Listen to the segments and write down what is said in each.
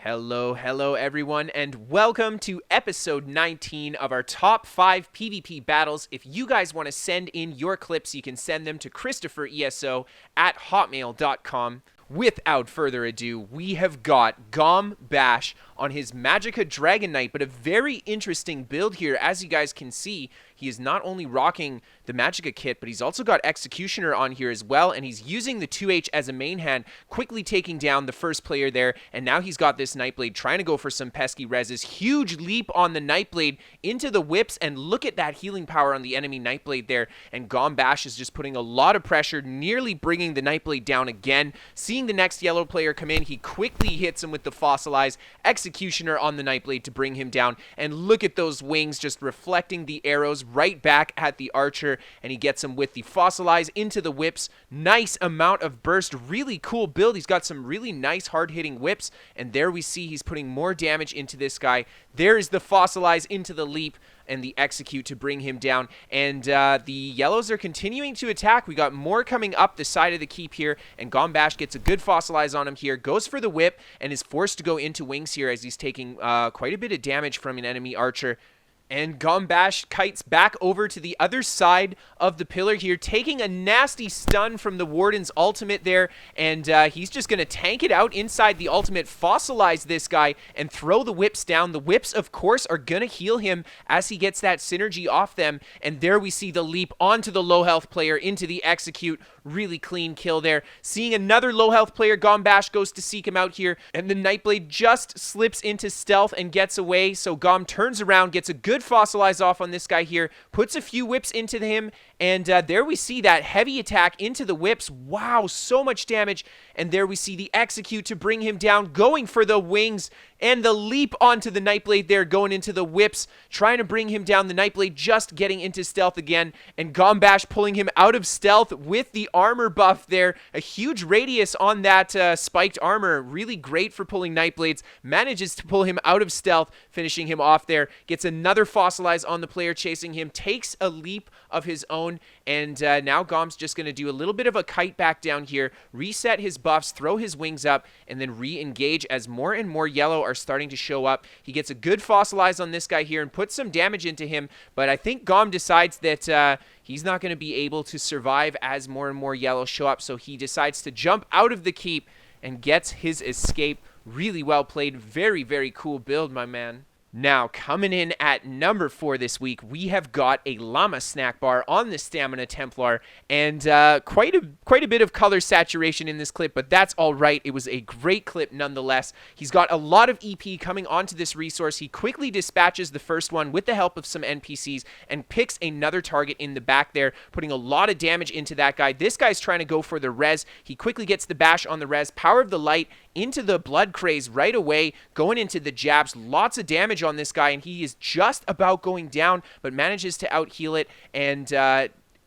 Hello everyone, and welcome to episode 19 of our top 5 PvP battles. If you guys want to send in your clips, you can send them to KristoferESO at hotmail.com. Without further ado, we have got Gom Bash on his Magicka Dragon Knight, but a very interesting build here. As you guys can see, he is not only rocking the Magicka kit, but he's also got Executioner on here as well, and he's using the 2H as a main hand, quickly taking down the first player there, and now he's got this Nightblade trying to go for some pesky reses. Huge leap on the Nightblade into the whips, and look at that healing power on the enemy Nightblade there, and Gom Bash is just putting a lot of pressure, nearly bringing the Nightblade down again. Seeing the next yellow player come in, he quickly hits him with the Fossilize Executioner on the Nightblade to bring him down, and look at those wings just reflecting the arrows right back at the archer, and he gets him with the Fossilize into the whips. Nice amount of burst, really cool build. He's got some really nice hard-hitting whips, and there we see he's putting more damage into this guy. There is the Fossilize into the leap and the execute to bring him down, and the yellows are continuing to attack. We got more coming up the side of the keep here, and Gom Bash gets a good Fossilize on him here, goes for the whip, and is forced to go into wings here as he's taking quite a bit of damage from an enemy archer. And Gom Bash kites back over to the other side of the pillar here, taking a nasty stun from the Warden's ultimate there, and he's just going to tank it out inside the ultimate, fossilize this guy, and throw the whips down. The whips, of course, are going to heal him as he gets that synergy off them, and there we see the leap onto the low health player into the execute. Really clean kill there. Seeing another low health player, Gom Bash goes to seek him out here, and the Nightblade just slips into stealth and gets away, so Gom turns around, gets a good Fossilize off on this guy here, puts a few whips into him, and there we see that heavy attack into the whips. Wow, so much damage. And there we see the execute to bring him down, going for the wings, and the leap onto the Nightblade there, going into the whips, trying to bring him down. The Nightblade just getting into stealth again, and Gom Bash pulling him out of stealth with the armor buff there. A huge radius on that spiked armor, really great for pulling Nightblades. Manages to pull him out of stealth, finishing him off there. Gets another Fossilize on the player chasing him, takes a leap of his own, and now Gom's just going to do a little bit of a kite back down here, reset his buffs, throw his wings up, and then re-engage as more and more yellow are starting to show up. He gets a good Fossilize on this guy here and puts some damage into him, but I think Gom decides that he's not going to be able to survive as more and more yellow show up, so he decides to jump out of the keep and gets his escape. Really well played. Very, very cool build, my man. Now, coming in at number 4 this week, we have got a Llama Snackbar on the Stamina Templar, and quite a bit of color saturation in this clip, but that's all right. It was a great clip nonetheless. He's got a lot of EP coming onto this resource. He quickly dispatches the first one with the help of some NPCs and picks another target in the back there, putting a lot of damage into that guy. This guy's trying to go for the res. He quickly gets the bash on the res, Power of the Light into the Blood Craze right away, going into the jabs. Lots of damage on this guy, and he is just about going down, but manages to out heal it, and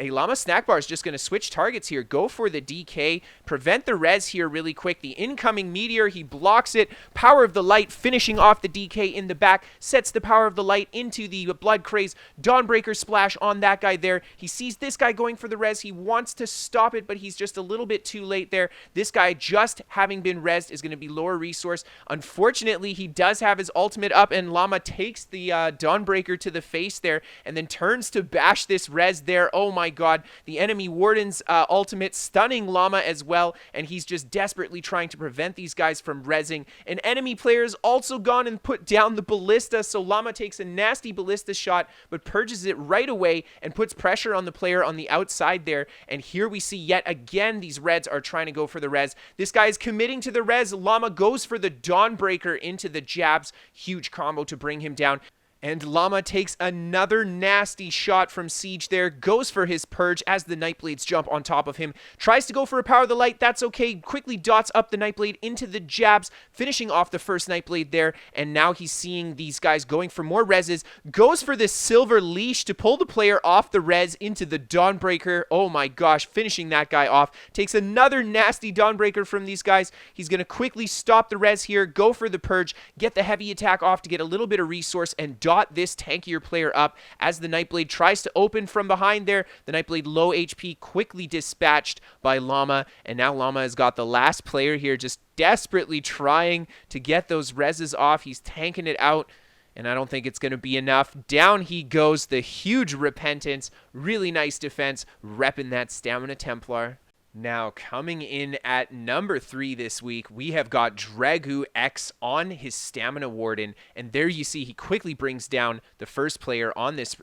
a Llama Snackbar is just going to switch targets here, go for the DK, prevent the res here really quick. The incoming meteor, he blocks it. Power of the Light finishing off the DK in the back, sets the Power of the Light into the Blood Craze. Dawnbreaker splash on that guy there. He sees this guy going for the res. He wants to stop it, but he's just a little bit too late there. This guy, just having been resed, is going to be lower resource. Unfortunately, he does have his ultimate up, and Llama takes the Dawnbreaker to the face there, and then turns to bash this res there. Oh my god, the enemy Warden's ultimate stunning Llama as well, and he's just desperately trying to prevent these guys from rezzing. An enemy player's also gone and put down the Ballista, so Llama takes a nasty Ballista shot, but purges it right away and puts pressure on the player on the outside there, and here we see yet again these Reds are trying to go for the res. This guy is committing to the res. Llama goes for the Dawnbreaker into the jabs. Huge combo to bring him down. And Llama takes another nasty shot from Siege there, goes for his Purge as the Nightblades jump on top of him, tries to go for a Power of the Light, that's okay, quickly dots up the Nightblade into the jabs, finishing off the first Nightblade there, and now he's seeing these guys going for more reses, goes for this Silver Leash to pull the player off the res into the Dawnbreaker. Oh my gosh, finishing that guy off, takes another nasty Dawnbreaker from these guys. He's going to quickly stop the res here, go for the Purge, get the heavy attack off to get a little bit of resource, and got this tankier player up as the Nightblade tries to open from behind there. The Nightblade low HP, quickly dispatched by Llama, and now Llama has got the last player here just desperately trying to get those reses off. He's tanking it out, and I don't think it's going to be enough. Down he goes, the huge Repentance. Really nice defense, repping that Stamina Templar. Now, coming in at number 3 this week, we have got DragooX on his Stamina Warden, and there you see he quickly brings down the first player on this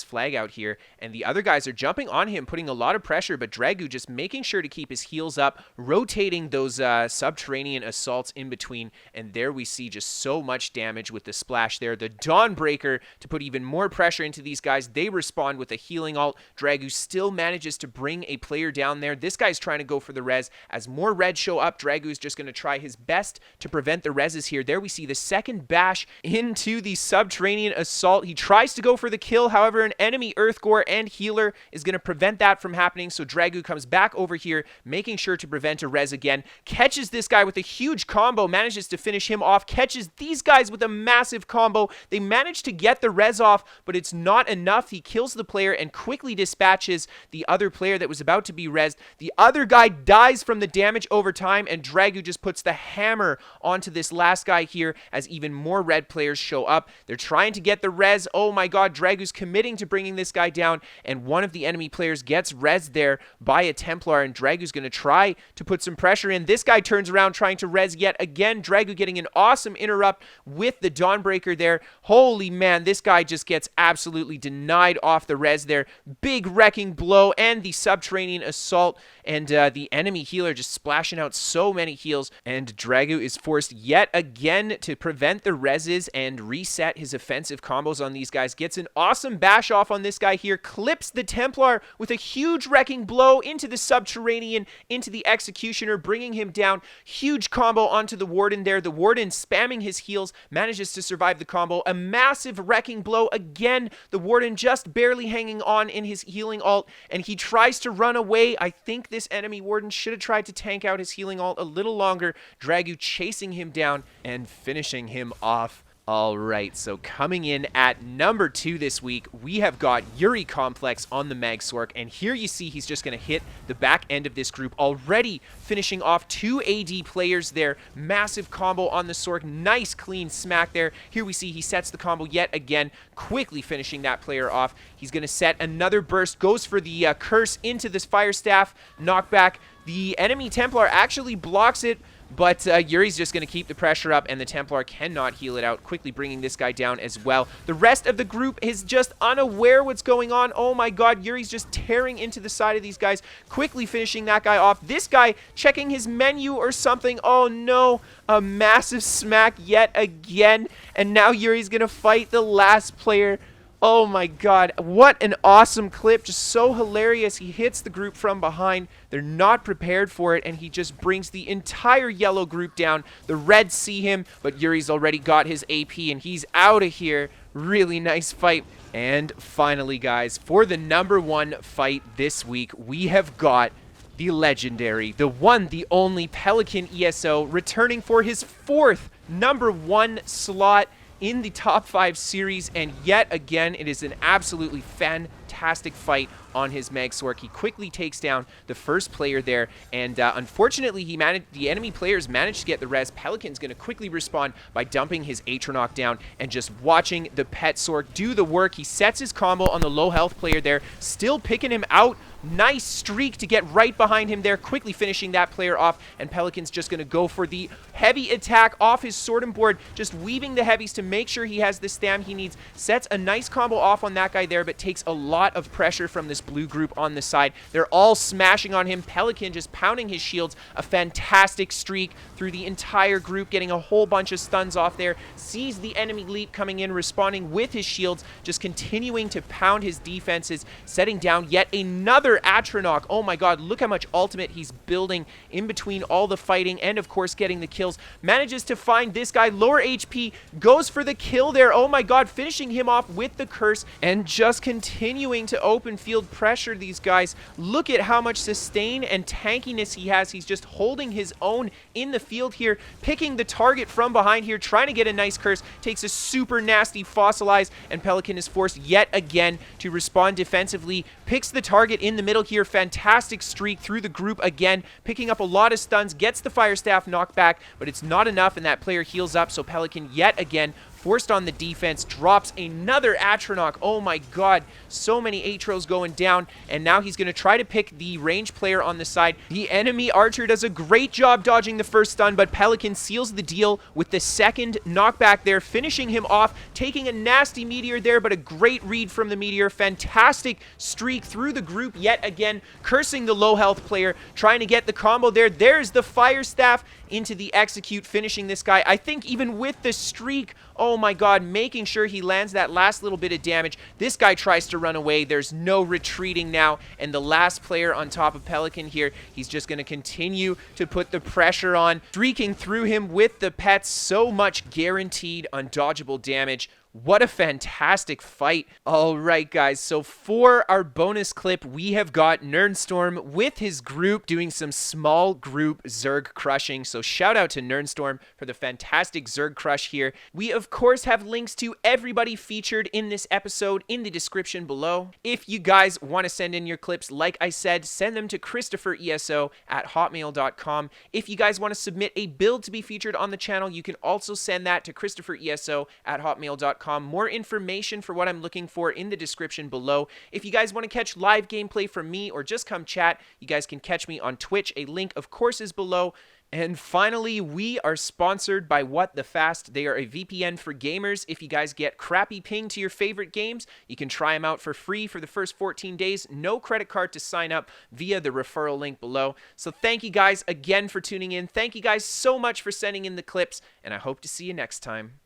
flag out here, and the other guys are jumping on him, putting a lot of pressure, but Dragoo just making sure to keep his heals up, rotating those subterranean assaults in between, and there we see just so much damage with the splash there. The Dawnbreaker to put even more pressure into these guys. They respond with a healing ult. Dragoo still manages to bring a player down there. This guy's trying to go for the res. As more reds show up, Dragoo's just going to try his best to prevent the reses here. There we see the second bash into the subterranean assault. He tries to go for the kill. However, an enemy Earthgore and healer is going to prevent that from happening. So Dragoo comes back over here, making sure to prevent a res again. Catches this guy with a huge combo, manages to finish him off. Catches these guys with a massive combo. They manage to get the res off, but it's not enough. He kills the player and quickly dispatches the other player that was about to be resed. The other guy dies from the damage over time, and Dragoo just puts the hammer onto this last guy here as even more red players show up. They're trying to get the res. Oh my god, Dragoo's committing to bringing this guy down, and one of the enemy players gets res there by a Templar, and Dragoo's going to try to put some pressure in. This guy turns around trying to res yet again. Dragoo getting an awesome interrupt with the Dawnbreaker there. Holy man, this guy just gets absolutely denied off the res there. Big wrecking blow and the subterranean assault, and the enemy healer just splashing out so many heals, and Dragoo is forced yet again to prevent the reses and reset his offensive combos on these guys. Gets an awesome bash off on this guy here, clips the Templar with a huge wrecking blow into the subterranean, into the Executioner, bringing him down. Huge combo onto the Warden there. The Warden spamming his heals, manages to survive the combo. A massive wrecking blow again. The Warden just barely hanging on in his healing ult, and he tries to run away. I think this enemy Warden should have tried to tank out his healing ult a little longer. Dragoo chasing him down and finishing him off. All right, so coming in at number 2 this week, we have got Yuri Complex on the Mag Sorc, and here you see he's just going to hit the back end of this group, already finishing off 2 AD players there. Massive combo on the Sorc, nice clean smack there. Here we see he sets the combo yet again, quickly finishing that player off. He's going to set another burst, goes for the curse into this Fire Staff knockback. The enemy Templar actually blocks it, but Yuri's just going to keep the pressure up, and the Templar cannot heal it out, quickly bringing this guy down as well. The rest of the group is just unaware what's going on. Oh my god, Yuri's just tearing into the side of these guys, quickly finishing that guy off. This guy checking his menu or something. Oh no, a massive smack yet again, and now Yuri's going to fight the last player. Oh my god, what an awesome clip, just so hilarious. He hits the group from behind, they're not prepared for it, and he just brings the entire yellow group down. The reds see him, but Yuri's already got his AP, and he's out of here. Really nice fight. And finally, guys, for the number 1 fight this week, we have got the legendary, the one, the only Pelican ESO, returning for his 4th number 1 slot in the top 5 series, and yet again it is an absolutely fantastic fight on his Mag Sorc. He quickly takes down the first player there, and unfortunately the enemy players managed to get the res. Pelican's going to quickly respond by dumping his Atronach down and just watching the Pet Sorc do the work. He sets his combo on the low health player there, still picking him out. Nice streak to get right behind him there, quickly finishing that player off, and Pelican's just going to go for the heavy attack off his sword and board, just weaving the heavies to make sure he has the stam he needs. Sets a nice combo off on that guy there, but takes a lot of pressure from this blue group on the side. They're all smashing on him. Pelican just pounding his shields. A fantastic streak through the entire group, getting a whole bunch of stuns off there. Sees the enemy leap coming in, responding with his shields, just continuing to pound his defenses, setting down yet another Atronach. Oh my god, look how much ultimate he's building in between all the fighting and of course getting the kills. Manages to find this guy, lower HP, goes for the kill there. Oh my god, finishing him off with the curse and just continuing continuing to open field pressure these guys. Look at how much sustain and tankiness he has. He's just holding his own in the field here, picking the target from behind here, trying to get a nice curse. Takes a super nasty fossilize, and Pelican is forced yet again to respond defensively. Picks the target in the middle here. Fantastic streak through the group again, picking up a lot of stuns, gets the Fire Staff knockback, but it's not enough, and that player heals up, so Pelican yet again forced on the defense, drops another Atronach. Oh my god, so many Atros going down, and now he's going to try to pick the range player on the side. The enemy archer does a great job dodging the first stun, but Pelican seals the deal with the second knockback there, finishing him off, taking a nasty meteor there, but a great read from the meteor. Fantastic streak through the group yet again, cursing the low health player, trying to get the combo there. There's the Fire Staff into the execute, finishing this guy. I think even with the streak, oh my god, making sure he lands that last little bit of damage. This guy tries to run away. There's no retreating now, and the last player on top of Pelican here, he's just going to continue to put the pressure on, streaking through him with the pets. So much guaranteed undodgeable damage. What a fantastic fight. All right, guys, so for our bonus clip, we have got Nirnstorm with his group doing some small group Zerg crushing. So shout out to Nirnstorm for the fantastic Zerg crush here. We, of course, have links to everybody featured in this episode in the description below. If you guys want to send in your clips, like I said, send them to KristoferESO at hotmail.com. If you guys want to submit a build to be featured on the channel, you can also send that to KristoferESO at hotmail.com. More information for what I'm looking for in the description below. If you guys want to catch live gameplay from me or just come chat, you guys can catch me on Twitch. A link, of course, is below. And finally, we are sponsored by What the Fast. They are a VPN for gamers. If you guys get crappy ping to your favorite games, you can try them out for free for the first 14 days. No credit card to sign up via the referral link below. So thank you guys again for tuning in. Thank you guys so much for sending in the clips, and I hope to see you next time.